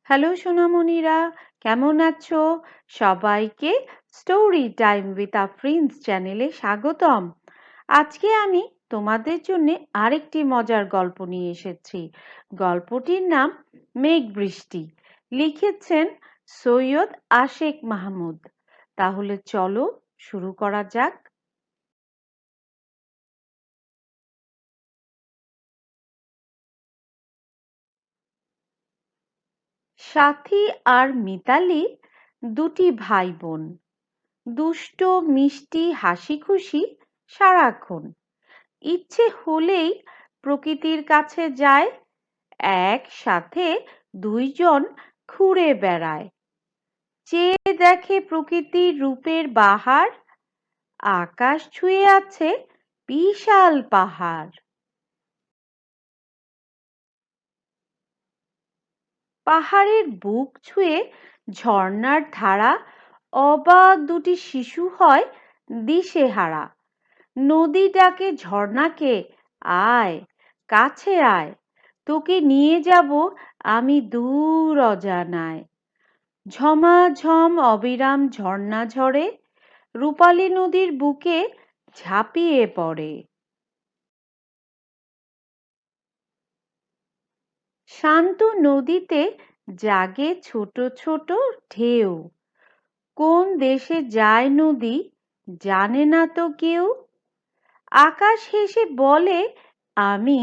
Hello সোনামণিরা, কেমন আছো? সবাইকে স্টোরি টাইম উইথ আফরিনস চ্যানেলে স্বাগতম। আজকে আমি তোমাদের জন্য আরেকটি মজার গল্প নিয়ে এসেছি। গল্পটির নাম মেঘ বৃষ্টি। লিখেছেন সৈয়দ আশেক মাহমুদ। তাহলে চলো শুরু করা যাক। সাথী আর মিতালি দুটি ভাই বোন। দুষ্ট মিষ্টি হাসি খুশি সারাক্ষণ। ইচ্ছে হলেই প্রকৃতির কাছে যায়, একসাথে দুইজন ঘুরে বেড়ায়। চেয়ে দেখে প্রকৃতির রূপের বাহার, আকাশ ছুঁয়ে আছে বিশাল পাহাড়। পাহাড়ের বুক ছুঁয়ে ঝর্ণার ধারা, অবাক দুটি শিশু হয় দিশেহারা। নদী ডাকে ঝর্ণাকে, আয় কাছে আয়, তোকে নিয়ে যাব আমি দূর অজানায়। ঝমাঝম অবিরাম ঝর্ণা ঝরে, রূপালী নদীর বুকে ঝাঁপিয়ে পড়ে। শান্ত নদীতে জাগে ছোট ছোট ঢেউ। কোন দেশে যায় নদী জানে না তো কেউ। আকাশ হেসে বলে, আমি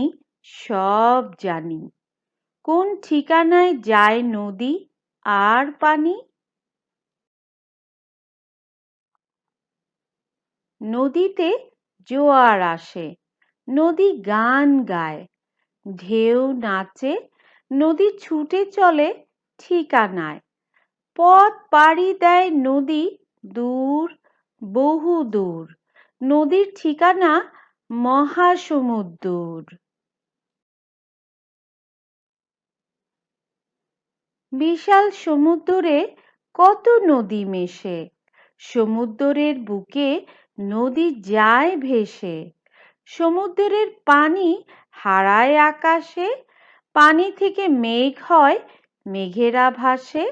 সব জানি। কোন ঠিকানায় যায় নদী আর পানি। নদীতে জোয়ার আসে, নদী গান গায়, ঢেউ নাচে, নদী ছুটে চলে ঠিকানায়। পথ পাড়ি দেয় নদী দূর, বহু দূর। নদীর ঠিকানা মহাসমুদ্র। বিশাল সমুদ্রে কত নদী মেশে, সমুদ্রের বুকে নদী যায় ভেসে। সমুদ্রের পানি হারায় আকাশে, পানি থেকে মেঘ হয়, মেঘেরা ভাসে।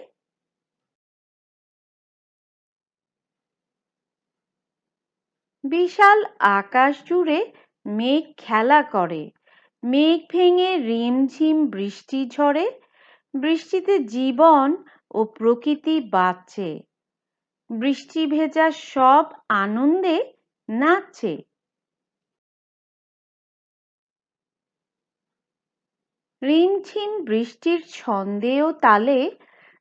বিশাল আকাশ জুড়ে মেঘ খেলা করে, মেঘ ভেঙে রিমঝিম বৃষ্টি ঝরে। বৃষ্টিতে জীবন ও প্রকৃতি বাঁচে, বৃষ্টি ভেজা সব আনন্দে নাচে। রিমঝিম বৃষ্টির ছন্দে ও তালে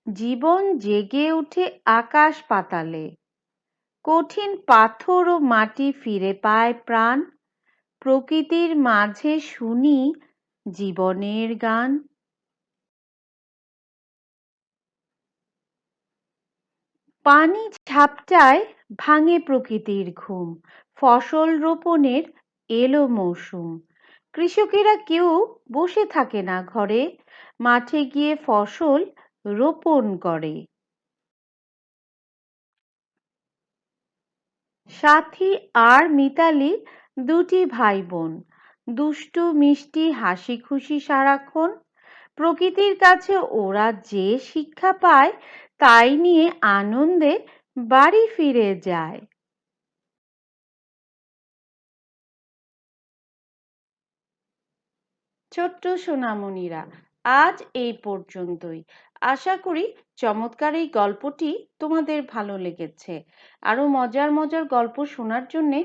জীবন জেগে ওঠে আকাশ পাতালে। কঠিন পাথর ও মাটি ফিরে পায় প্রাণ, প্রকৃতির মাঝে শুনি জীবনের গান। পানি ঝাপটায় ভাঙে প্রকৃতির ঘুম, ফসল রোপণের এলো মৌসুম। কৃষকেরা কেউ বসে থাকে না ঘরে, মাঠে গিয়ে ফসল রোপণ করে। সাথী আর মিতালি দুটি ভাই বোন। দুষ্টু মিষ্টি হাসি খুশি সারাক্ষণ। প্রকৃতির কাছে ওরা যে শিক্ষা পায়, তাই নিয়ে আনন্দে বাড়ি ফিরে যায়। ছোট্ট সোনামণিরা, আজ এই পর্যন্তই। আশা করি চমৎকার এই গল্পটি তোমাদের ভালো লেগেছে। আরো মজার মজার গল্প শোনার জন্যে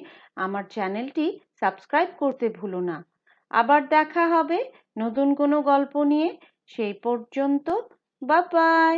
আমার চ্যানেলটি সাবস্ক্রাইব করতে ভুলো না। আবার দেখা হবে নতুন কোনো গল্প নিয়ে। সেই পর্যন্ত বাই বাই।